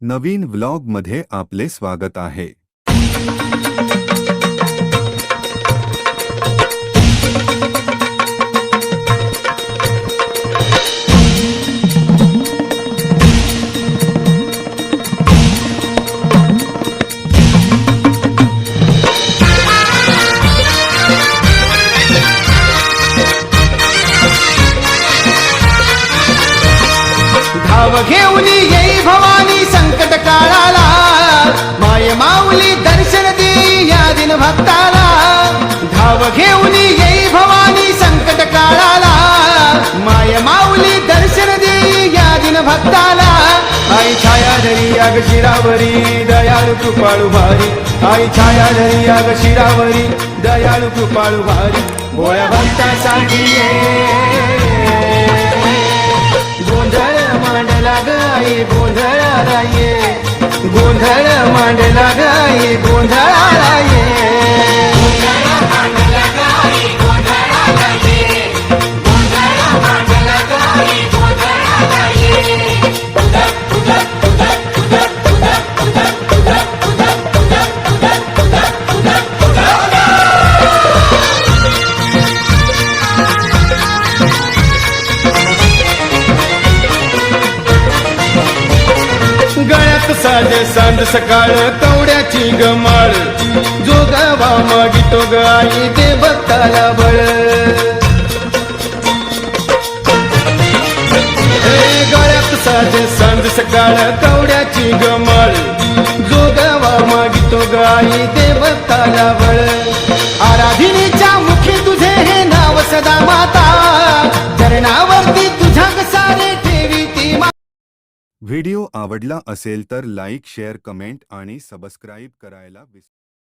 नवीन vlog मध्ये आपले स्वागत आहे। धाव घेऊन येई भवानी संकट काळाला, माय माऊली दर्शन देई या दिन भक्ताला। धाव घेऊन येई भवानी संकट काळाला, माय माऊली दर्शन देई या दिन भक्ताला। आई छाया धरी अग शिरावरी दयाळू कृपाळू भारी, आई छाया धरी अग शिरावरी दयाळू कृपाळू भारी। भोळ्या भक्तासाठी गोंधळ मांडला गाई गोंधळाला ये, गोंधळ मांडला गाई गोंधळाला ये। गळ्यात साजे सांज सकाळ कवड्याची गमाळ, जोगावा मागितो ग आई दे भक्ताला बळ। गळ्यात साजे सांज सकाळ कवड्याची गमाळ, जोगावा मागितो ग आई दे भक्ताला बळ। आराधिनीच्या मुखी तुझे हे नाव सदा माता, चरणावरती तुझ्या सारे ठेवी ती। व्हिडिओ आवडला असेल तर लाईक, शेअर, कमेंट आणि सबस्क्राईब करायला विसरू नका।